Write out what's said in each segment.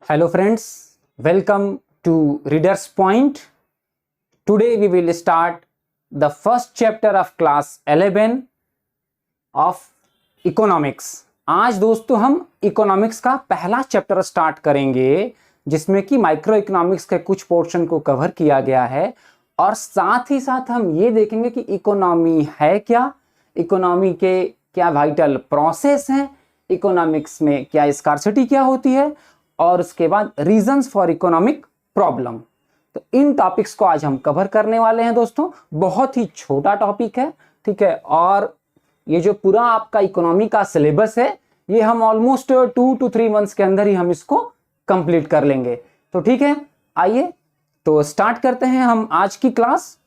Hello friends, welcome to Reader's Point. Today we will start the first chapter of class 11 of economics. आज दोस्तों हम economics का पहला chapter start करेंगे जिसमें कि माइक्रो इकोनॉमिक्स के कुछ पोर्शन को कवर किया गया है और साथ ही साथ हम ये देखेंगे कि इकोनॉमी है क्या, इकोनॉमी के क्या वाइटल प्रोसेस हैं, इकोनॉमिक्स में क्या स्कार्सिटी क्या होती है और उसके बाद रीजंस फॉर इकोनॉमिक प्रॉब्लम। तो इन टॉपिक्स को आज हम कवर करने वाले हैं दोस्तों। बहुत ही छोटा टॉपिक है, ठीक है, और ये जो पूरा आपका इकोनॉमी का सिलेबस है ये हम ऑलमोस्ट 2 to 3 मंथ्स के अंदर ही हम इसको कंप्लीट कर लेंगे। तो ठीक है, आइए तो स्टार्ट करते हैं हम आज की क्लास।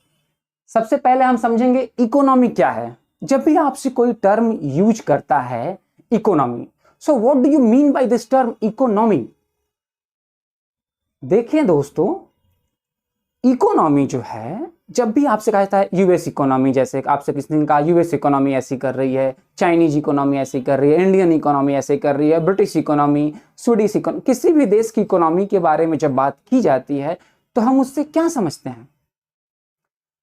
सबसे पहले हम समझेंगे इकोनॉमी क्या है। जब भी आपसे कोई टर्म यूज करता है economy, so what do you mean by this term economy? देखिए दोस्तों, इकोनॉमी जो है जब भी आपसे कहा जाता है यूएस इकोनॉमी, जैसे आपसे किसी ने कहा यूएस इकोनॉमी ऐसी कर रही है, चाइनीज इकोनॉमी ऐसी कर रही है, इंडियन इकोनॉमी ऐसे कर रही है, ब्रिटिश इकोनॉमी, स्वीडिश इकोनॉमी, किसी भी देश की इकोनॉमी के बारे में जब बात की जाती है तो हम उससे क्या समझते हैं?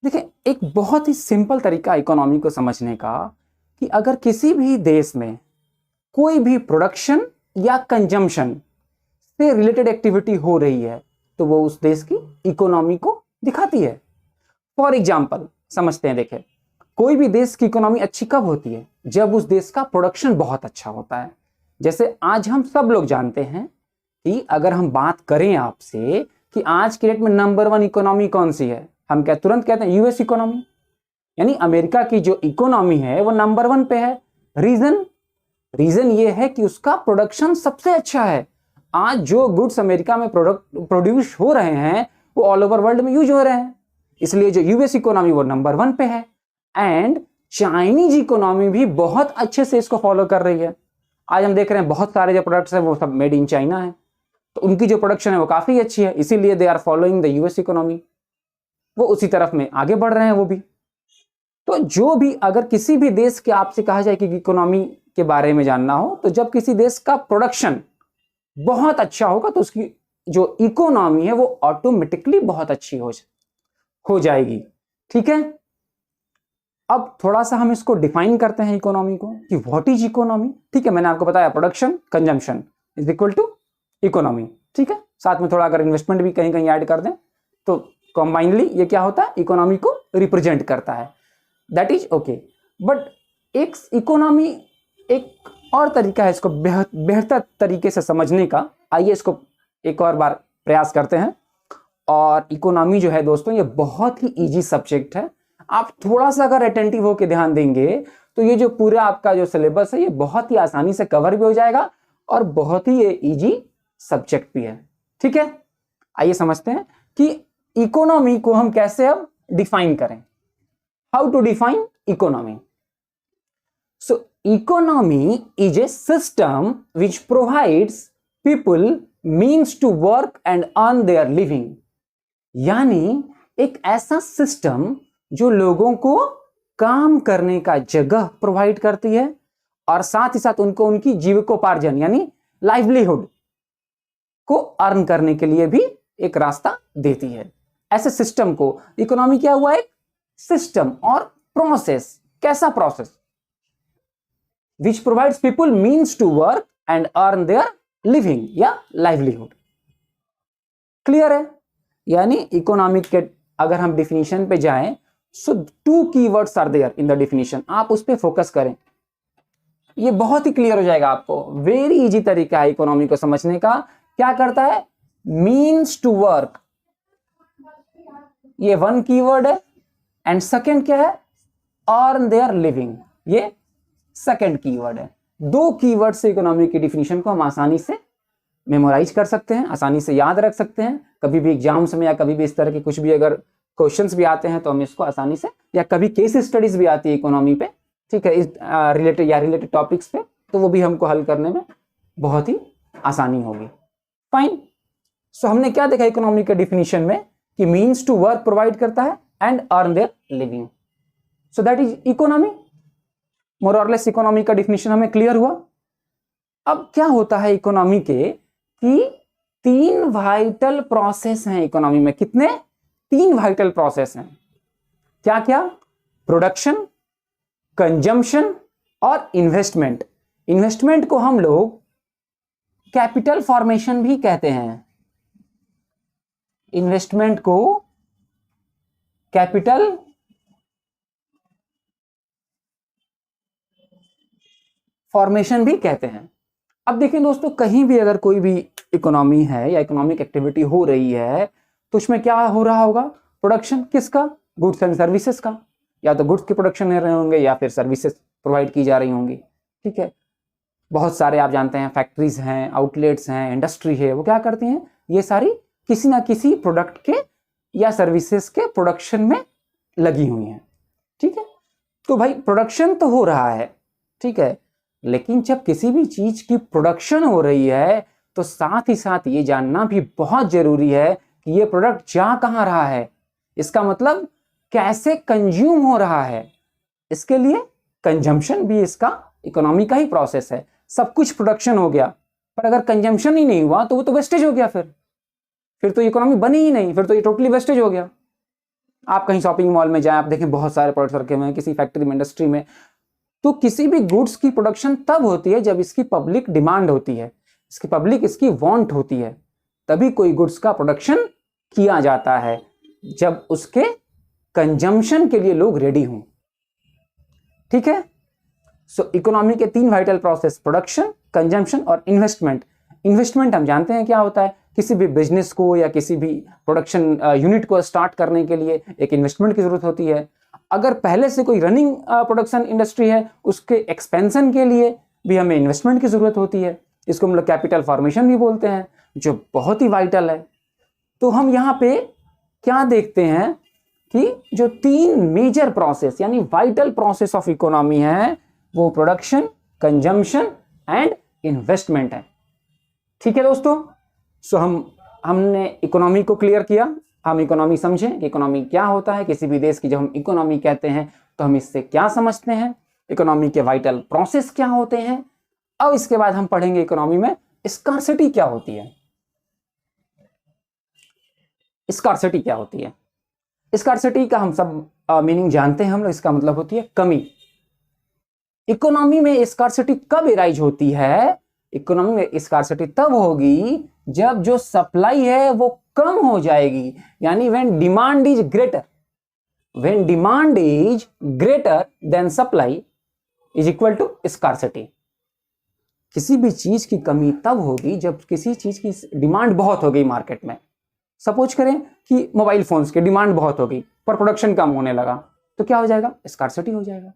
देखिए, एक बहुत ही सिंपल तरीका इकोनॉमी को समझने का कि अगर किसी भी देश में कोई भी प्रोडक्शन या कंजम्पशन से रिलेटेड एक्टिविटी हो रही है तो वो उस देश की इकोनॉमी को दिखाती है। फॉर एग्जाम्पल समझते हैं, देखें, कोई भी देश की इकोनॉमी अच्छी कब होती है? जब उस देश का प्रोडक्शन बहुत अच्छा होता है। जैसे आज हम सब लोग जानते हैं कि अगर हम बात करें आपसे कि आज के डेट में नंबर 1 इकोनॉमी कौन सी है, हम क्या तुरंत कहते हैं यूएस इकोनॉमी, यानी अमेरिका की जो इकोनॉमी है वो नंबर 1 पे है। रीजन ये है कि उसका प्रोडक्शन सबसे अच्छा है। आज जो गुड्स अमेरिका में प्रोड्यूस हो रहे हैं वो ऑल ओवर वर्ल्ड में यूज हो रहे हैं, इसलिए जो यूएस इकोनॉमी वो नंबर 1 पे है। एंड चाइनीज इकोनॉमी भी बहुत अच्छे से इसको फॉलो कर रही है। आज हम देख रहे हैं बहुत सारे जो प्रोडक्ट्स हैं वो सब मेड इन चाइना है, तो उनकी जो प्रोडक्शन है वो काफी अच्छी है, इसीलिए they are following the US economy, वो उसी तरफ में आगे बढ़ रहे हैं वो भी। तो जो भी अगर किसी भी देश के आपसे कहा जाए कि इकोनॉमी के बारे में जानना हो, तो जब किसी देश का प्रोडक्शन बहुत अच्छा होगा तो उसकी जो इकोनॉमी है वो ऑटोमेटिकली बहुत अच्छी हो जाएगी। ठीक है, अब थोड़ा सा हम इसको डिफाइन करते हैं इकोनॉमी को कि व्हाट इज इकोनॉमी। ठीक है, मैंने आपको बताया production consumption is equal to economy. ठीक है, साथ में थोड़ा अगर इन्वेस्टमेंट भी कहीं कहीं ऐड कर दें तो कंबाइनली ये क्या होता है, इकोनॉमी को रिप्रेजेंट करता है। That is okay. बट एक इकोनॉमी एक और तरीका है इसको बेहतर तरीके से समझने का। आइए इसको एक और बार प्रयास करते हैं। और इकोनॉमी जो है दोस्तों ये बहुत ही इजी सब्जेक्ट है। आप थोड़ा सा अगर अटेंटिव होकर ध्यान देंगे तो ये जो पूरा आपका जो सिलेबस है ये बहुत ही आसानी से कवर भी हो जाएगा और बहुत ही ये इजी सब्जेक्ट भी है। ठीक है, आइए समझते हैं कि इकोनॉमी को हम कैसे अब डिफाइन करें। How to define economy? So economy is a system which provides people means to work and earn their living. यानी एक ऐसा सिस्टम जो लोगों को काम करने का जगह प्रोवाइड करती है और साथ ही साथ उनको उनकी जीविकोपार्जन यानी लाइवलीहुड को अर्न करने के लिए भी एक रास्ता देती है। ऐसे सिस्टम को इकोनॉमी क्या हुआ, एक सिस्टम और प्रोसेस। कैसा process? which provides people means to work and earn their living या livelihood। क्लियर है? यानी इकोनॉमिक के अगर हम डिफिनीशन पे जाएं, so 2 keywords are there in the definition. आप उस पे फोकस करें, ये बहुत ही क्लियर हो जाएगा आपको। वेरी इजी तरीका है इकोनॉमी को समझने का। क्या करता है? मीन्स टू वर्क, ये 1 कीवर्ड है। एंड सेकेंड क्या है? अर्न देयर लिविंग, ये सेकेंड कीवर्ड है। 2 कीवर्ड से इकोनॉमी की डिफिनीशन को हम आसानी से मेमोराइज कर सकते हैं, आसानी से याद रख सकते हैं। कभी भी एग्जाम्स में या कभी भी इस तरह के कुछ भी अगर क्वेश्चंस भी आते हैं तो हम इसको आसानी से, या कभी केस स्टडीज भी आती है इकोनॉमी पे, ठीक है, इस रिलेटेड टॉपिक्स पे, तो वो भी हमको हल करने में बहुत ही आसानी होगी। फाइन। सो हमने क्या देखा इकोनॉमी के डिफिनीशन में कि मीन्स टू वर्क प्रोवाइड करता है and earn their living. So that is economy. More और लेस इकोनॉमी का डिफिनीशन हमें क्लियर हुआ। अब क्या होता है इकोनॉमी के कि तीन वाइटल प्रोसेस हैं इकोनॉमी में। कितने? तीन वाइटल प्रोसेस हैं। क्या क्या? प्रोडक्शन, कंजम्पशन और इन्वेस्टमेंट। इन्वेस्टमेंट को हम लोग कैपिटल फॉर्मेशन भी कहते हैं। इन्वेस्टमेंट को कैपिटल फॉर्मेशन भी कहते हैं। अब देखें दोस्तों, कहीं भी अगर कोई भी इकोनॉमी है या इकोनॉमिक एक्टिविटी हो रही है तो उसमें क्या हो रहा होगा? प्रोडक्शन किसका? गुड्स एंड सर्विसेज का। या तो गुड्स की प्रोडक्शन हो रहे होंगे या फिर सर्विसेज प्रोवाइड की जा रही होंगी। ठीक है, बहुत सारे आप जानते हैं फैक्ट्रीज हैं, आउटलेट्स हैं, इंडस्ट्री है, वो क्या करती हैं? ये सारी किसी ना किसी प्रोडक्ट के या सर्विसेज के प्रोडक्शन में लगी हुई हैं। ठीक है, तो भाई प्रोडक्शन तो हो रहा है, ठीक है, लेकिन जब किसी भी चीज की प्रोडक्शन हो रही है तो साथ ही साथ ये जानना भी बहुत जरूरी है कि ये प्रोडक्ट जा कहां रहा है। इसका मतलब कैसे कंज्यूम हो रहा है। इसके लिए कंजम्पशन भी इसका इकोनॉमी का ही प्रोसेस है। सब कुछ प्रोडक्शन हो गया पर अगर कंजम्पशन ही नहीं हुआ तो वो तो वेस्टेज हो गया। फिर तो इकोनॉमी बनी ही नहीं, फिर तो ये टोटली वेस्टेज हो गया। आप कहीं शॉपिंग मॉल में जाएं, आप देखें बहुत सारे प्रोडक्ट्स रखे हुए हैं किसी फैक्ट्री में, इंडस्ट्री में। तो किसी भी गुड्स की प्रोडक्शन तब होती है जब इसकी पब्लिक डिमांड होती है, इसकी पब्लिक इसकी वांट होती है, तभी कोई गुड्स का प्रोडक्शन किया जाता है, जब उसके कंजम्पशन के लिए लोग रेडी हों। ठीक है, सो इकोनॉमी के तीन वाइटल प्रोसेस, प्रोडक्शन, कंजम्पशन और इन्वेस्टमेंट। इन्वेस्टमेंट हम जानते हैं क्या होता है। किसी भी बिजनेस को या किसी भी प्रोडक्शन यूनिट को स्टार्ट करने के लिए एक इन्वेस्टमेंट की जरूरत होती है। अगर पहले से कोई रनिंग प्रोडक्शन इंडस्ट्री है, उसके एक्सपेंशन के लिए भी हमें इन्वेस्टमेंट की जरूरत होती है। इसको हम लोग कैपिटल फॉर्मेशन भी बोलते हैं, जो बहुत ही वाइटल है। तो हम यहाँ पे क्या देखते हैं कि जो तीन मेजर प्रोसेस यानी वाइटल प्रोसेस ऑफ इकोनॉमी है वो प्रोडक्शन, कंजम्पशन एंड इन्वेस्टमेंट है। ठीक है दोस्तों, सो हमने इकोनॉमी को क्लियर किया। हम इकोनॉमी समझें कि इकोनॉमी क्या होता है। किसी भी देश की जब हम इकोनॉमी कहते हैं तो हम इससे क्या समझते हैं, इकोनॉमी के वाइटल प्रोसेस क्या होते हैं। अब इसके बाद हम पढ़ेंगे इकोनॉमी में स्कार्सिटी क्या होती है। स्कार्सिटी क्या होती है? स्कार्सिटी का हम सब मीनिंग जानते हैं हम लोग। इसका मतलब होती है कमी। इकोनॉमी में स्कार्सिटी कब एराइज होती है? इकोनॉमी में स्कार्सिटी तब होगी जब जो सप्लाई है वो कम हो जाएगी, यानी when demand is greater, when demand is greater than supply is equal to scarcity. किसी भी चीज की कमी तब होगी जब किसी चीज की डिमांड बहुत हो गई मार्केट में। सपोज करें कि मोबाइल फोन्स की डिमांड बहुत हो गई पर प्रोडक्शन कम होने लगा, तो क्या हो जाएगा? स्कार्सिटी हो जाएगा।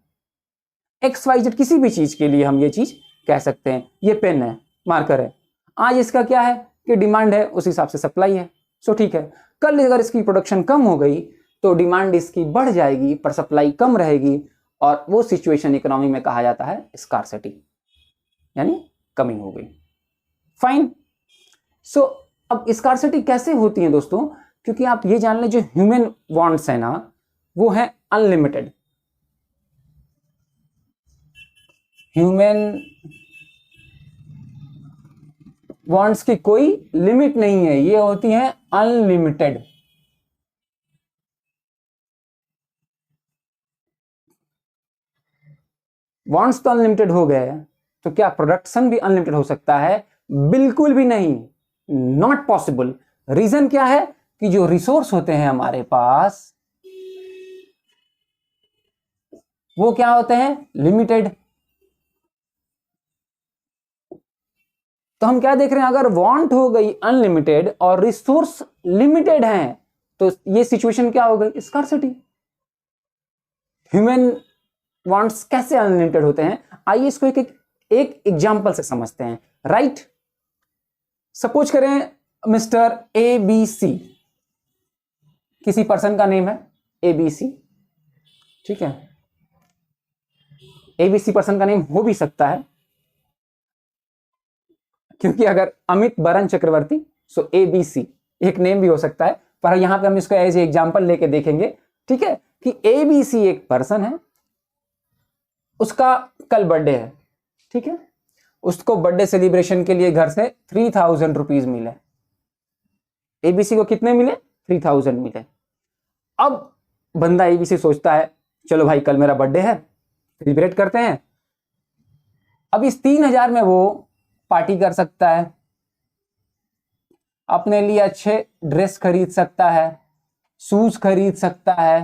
XYZ किसी भी चीज के लिए हम ये चीज कह सकते हैं। ये पेन है, मार्कर है, आज इसका क्या है कि डिमांड है, उस हिसाब से सप्लाई है। सो ठीक है, कल अगर इसकी प्रोडक्शन कम हो गई तो डिमांड इसकी बढ़ जाएगी पर सप्लाई कम रहेगी, और वो सिचुएशन इकोनॉमी में कहा जाता है स्कार्सिटी, यानी कमी हो गई। फाइन। सो अब स्कार्सिटी कैसे होती है दोस्तों? क्योंकि आप ये जान लें जो ह्यूमन वांट्स है ना वो है अनलिमिटेड। ह्यूमन वांट्स की कोई लिमिट नहीं है, ये होती है अनलिमिटेड। वांट्स तो अनलिमिटेड हो गए, तो क्या प्रोडक्शन भी अनलिमिटेड हो सकता है? बिल्कुल भी नहीं, नॉट पॉसिबल। रीजन क्या है कि जो रिसोर्स होते हैं हमारे पास वो क्या होते हैं? लिमिटेड। तो हम क्या देख रहे हैं, अगर वांट हो गई अनलिमिटेड और रिसोर्स लिमिटेड हैं तो ये सिचुएशन क्या हो गई? स्कार्सिटी। ह्यूमन वांट्स कैसे अनलिमिटेड होते हैं? आइए इसको एक एग्जांपल से समझते हैं। राइट, सपोज करें मिस्टर ABC, किसी पर्सन का नेम है ABC। ठीक है, ABC पर्सन का नेम हो भी सकता है, क्योंकि अगर अमित बरन चक्रवर्ती, सो ABC एक नेम भी हो सकता है, पर यहां पे हम इसको एज ए एग्जांपल लेके देखेंगे। ठीक है, कि ABC एक पर्सन है, उसका कल बर्थडे है। ठीक है, उसको बर्थडे सेलिब्रेशन के लिए घर से 3000 रुपीज मिले। एबीसी को कितने मिले? 3000 मिले। अब बंदा एबीसी सोचता है चलो भाई कल मेरा बर्थडे है, सेलिब्रेट करते हैं। अब इस 3000 में वो पार्टी कर सकता है, अपने लिए अच्छे ड्रेस खरीद सकता है, शूज खरीद सकता है,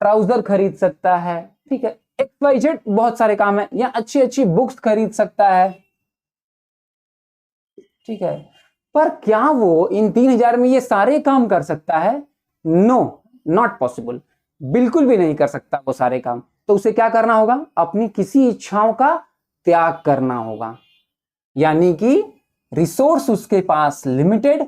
ट्राउजर खरीद सकता है, ठीक है, XYZ बहुत सारे काम है, या अच्छी अच्छी बुक्स खरीद सकता है, ठीक है। पर क्या वो इन 3000 में ये सारे काम कर सकता है? नो, नॉट पॉसिबल, बिल्कुल भी नहीं कर सकता वो सारे काम। तो उसे क्या करना होगा? अपनी किसी इच्छाओं का त्याग करना होगा, यानी कि रिसोर्स उसके पास लिमिटेड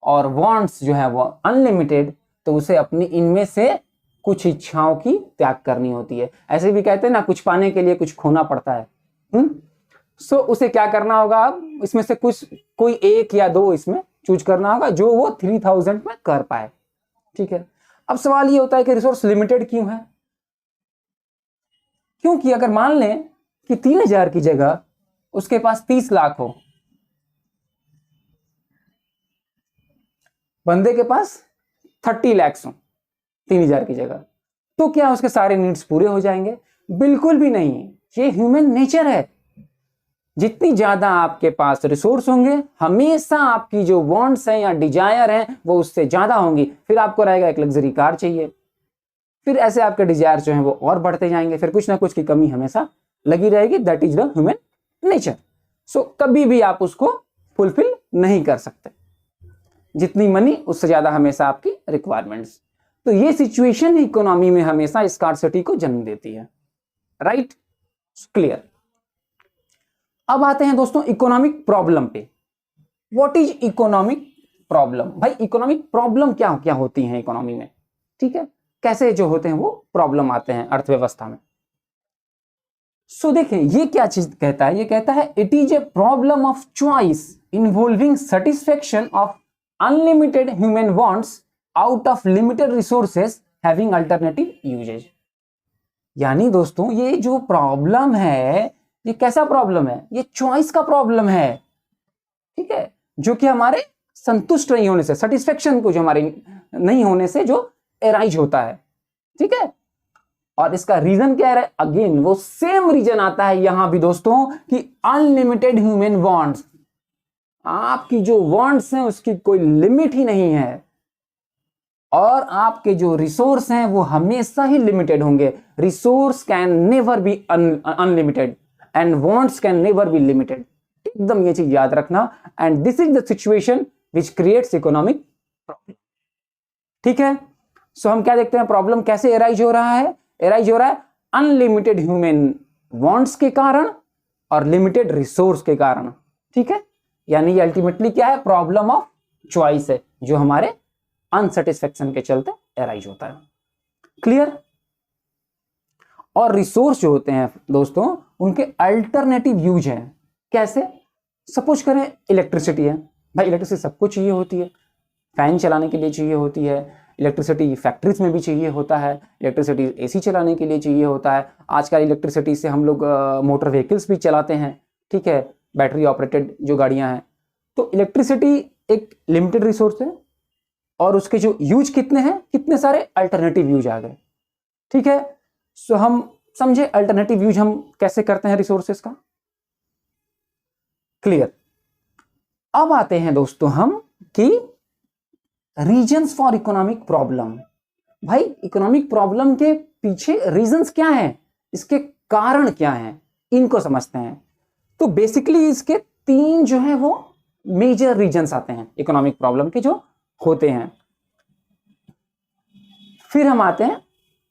और वांट्स जो है वो अनलिमिटेड, तो उसे अपनी इनमें से कुछ इच्छाओं की त्याग करनी होती है। ऐसे भी कहते हैं ना, कुछ पाने के लिए कुछ खोना पड़ता है। सो उसे क्या करना होगा? अब इसमें से कुछ कोई एक या दो इसमें चूज करना होगा जो वो 3000 में कर पाए, ठीक है। अब सवाल ये होता है कि रिसोर्स लिमिटेड क्यों है? क्योंकि अगर मान लें कि 3000 की जगह उसके पास 30 लाख हो, बंदे के पास 30 लाख हो 3000 की जगह, तो क्या उसके सारे नीड्स पूरे हो जाएंगे? बिल्कुल भी नहीं। ये ह्यूमन नेचर है। जितनी ज्यादा आपके पास रिसोर्स होंगे, हमेशा आपकी जो वांट्स हैं या डिजायर हैं वो उससे ज्यादा होंगी। फिर आपको रहेगा एक लग्जरी कार चाहिए, फिर ऐसे आपके डिजायर जो हैं वो और बढ़ते जाएंगे, फिर कुछ ना कुछ की कमी हमेशा लगी रहेगी। That is the human nature. So कभी भी आप उसको फुलफिल नहीं कर सकते। जितनी मनी उससे ज्यादा हमेशा आपकी रिक्वायरमेंट्स। तो ये सिचुएशन इकोनॉमी में हमेशा स्कार्सिटी को जन्म देती है। Right, clear. अब आते हैं दोस्तों इकोनॉमिक प्रॉब्लम पे। What is economic problem? भाई इकोनॉमिक प्रॉब्लम क्या क्या होती हैं इकोनॉमी में, ठीक है, कैसे जो होते हैं वो प्रॉब्लम आते हैं अर्थव्यवस्था में। सो देखें ये क्या चीज कहता है, ये कहता है it is a problem of choice involving satisfaction of unlimited human wants out of limited resources having alternative uses. यानी दोस्तों ये जो प्रॉब्लम है, ये कैसा प्रॉब्लम है? ये चॉइस का प्रॉब्लम है, ठीक है, जो कि हमारे संतुष्ट नहीं होने से, सेटिस्फेक्शन को जो हमारे नहीं होने से जो एराइज होता है, ठीक है। और इसका रीजन क्या है? अगेन वो सेम रीजन आता है यहां भी दोस्तों कि अनलिमिटेड ह्यूमन वांट्स। आपकी जो वांट्स हैं उसकी कोई लिमिट ही नहीं है, और आपके जो रिसोर्स हैं वो हमेशा ही लिमिटेड होंगे। Resource can never be unlimited and wants can never be limited. एकदम ये चीज याद रखना। And this is the situation which creates economic problem, ठीक है। सो हम क्या देखते हैं, प्रॉब्लम कैसे एराइज हो रहा है? एराइज हो रहा है अनलिमिटेड ह्यूमन वांट्स के कारण और लिमिटेड रिसोर्स के कारण, ठीक है। यानी ये अल्टीमेटली क्या है? प्रॉब्लम ऑफ चॉइस है, जो हमारे अनसेटिस्फेक्शन के चलते एराइज होता है। क्लियर। और रिसोर्स जो होते हैं दोस्तों उनके अल्टरनेटिव यूज हैं। कैसे? सपोज करें इलेक्ट्रिसिटी है, भाई इलेक्ट्रिसिटी सबको चाहिए होती है, फैन चलाने के लिए चाहिए होती है, इलेक्ट्रिसिटी फैक्ट्रीज में भी चाहिए होता है, इलेक्ट्रिसिटी एसी चलाने के लिए चाहिए होता है। आजकल इलेक्ट्रिसिटी से हम लोग मोटर व्हीकल्स भी चलाते हैं, ठीक है, बैटरी ऑपरेटेड जो गाड़ियां हैं। तो इलेक्ट्रिसिटी एक लिमिटेड रिसोर्स है और उसके जो यूज कितने हैं, कितने सारे अल्टरनेटिव यूज आ गए, ठीक है। सो हम समझे अल्टरनेटिव यूज हम कैसे करते हैं रिसोर्सेस का। क्लियर। अब आते हैं दोस्तों हम कि रीजंस फॉर इकोनॉमिक प्रॉब्लम। भाई इकोनॉमिक प्रॉब्लम के पीछे रीजंस क्या हैं, इसके कारण क्या हैं, इनको समझते हैं। तो बेसिकली इसके 3 जो है वो मेजर रीजंस आते हैं इकोनॉमिक प्रॉब्लम के जो होते हैं। फिर हम आते हैं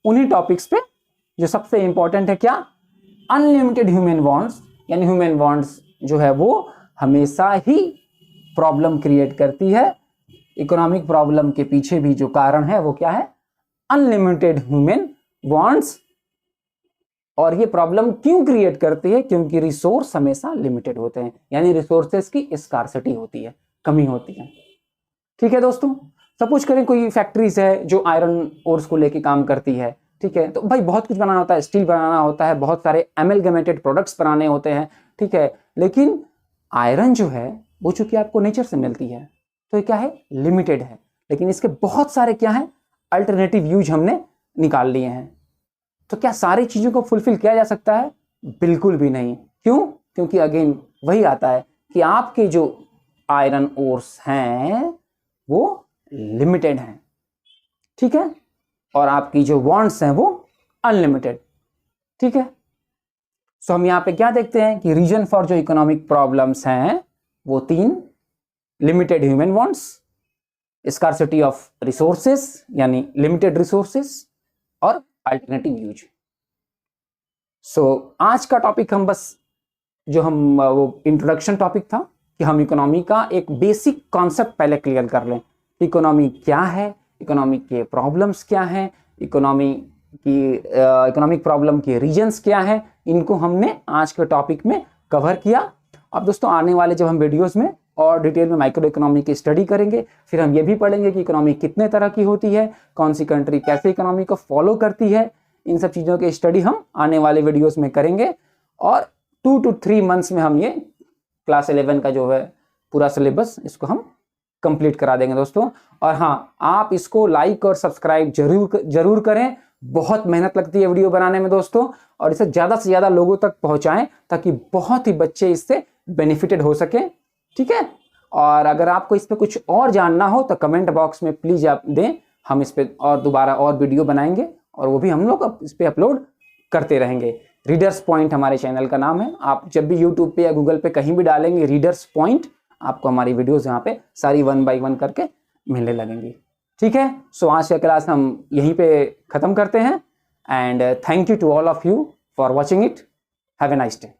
उन्हीं टॉपिक्स पे जो सबसे इंपॉर्टेंट है, क्या? Unlimited human wants. यानी ह्यूमन वांट्स जो है वो हमेशा ही प्रॉब्लम क्रिएट करती है। इकोनॉमिक प्रॉब्लम के पीछे भी जो कारण है वो क्या है? Unlimited human wants. और ये प्रॉब्लम क्यों क्रिएट करती है? क्योंकि रिसोर्स हमेशा लिमिटेड होते हैं, यानी रिसोर्सेस की स्कार्सिटी होती है, कमी होती है, ठीक है दोस्तों। सपोज करें कोई फैक्ट्रीज है जो आयरन ओर्स को लेके काम करती है, ठीक है, तो भाई बहुत कुछ बनाना होता है, स्टील बनाना होता है, बहुत सारे एमलगमेटेड प्रोडक्ट्स बनाने होते हैं, ठीक है। लेकिन आयरन जो है वो चूंकि आपको नेचर से मिलती है, तो ये क्या है, लिमिटेड है। लेकिन इसके बहुत सारे क्या है, अल्टरनेटिव यूज हमने निकाल लिए हैं। तो क्या सारी चीजों को फुलफिल किया जा सकता है? बिल्कुल भी नहीं। क्यों? क्योंकि अगेन वही आता है कि आपके जो आयरन ओर्स हैं वो लिमिटेड हैं, ठीक है, और आपकी जो वांट्स हैं वो अनलिमिटेड, ठीक है। सो हम यहां पे क्या देखते हैं कि रीजन फॉर जो इकोनॉमिक प्रॉब्लम्स हैं वो 3: limited human wants, scarcity of resources यानी लिमिटेड रिसोर्सेस, और अल्टरनेटिव यूज। सो आज का टॉपिक हम बस जो हम वो इंट्रोडक्शन टॉपिक था कि हम इकोनॉमी का एक बेसिक कॉन्सेप्ट पहले क्लियर कर लें। इकोनॉमी क्या है, इकोनॉमी के प्रॉब्लम्स क्या हैं, इकोनॉमिक प्रॉब्लम के रीजंस क्या हैं, इनको हमने आज के टॉपिक में कवर किया। अब दोस्तों आने वाले जब हम वीडियोस में और डिटेल में माइक्रो इकोनॉमी की स्टडी करेंगे, फिर हम ये भी पढ़ेंगे कि इकोनॉमी कितने तरह की होती है, कौन सी कंट्री कैसे इकोनॉमी को फॉलो करती है। इन सब चीज़ों की स्टडी हम आने वाले वीडियोस में करेंगे और 2 to 3 मंथ्स में हम ये क्लास 11 का जो है पूरा सिलेबस इसको हम कंप्लीट करा देंगे दोस्तों। और हाँ, आप इसको लाइक और सब्सक्राइब जरूर करें। बहुत मेहनत लगती है वीडियो बनाने में दोस्तों, और इसे ज़्यादा से ज़्यादा लोगों तक पहुँचाएं ताकि बहुत ही बच्चे इससे बेनिफिटेड हो सके, ठीक है। और अगर आपको इस पर कुछ और जानना हो तो कमेंट बॉक्स में प्लीज़ आप दें, हम इस पर और दोबारा और वीडियो बनाएंगे और वो भी हम लोग इस पर अपलोड करते रहेंगे। रीडर्स पॉइंट हमारे चैनल का नाम है। आप जब भी यूट्यूब पे या गूगल पे कहीं भी डालेंगे रीडर्स पॉइंट, आपको हमारी वीडियोस यहाँ पे सारी 1 by 1 करके मिलने लगेंगी, ठीक है। सो आज का क्लास हम यहीं पे ख़त्म करते हैं and thank you to all of you for watching it. Have a nice day.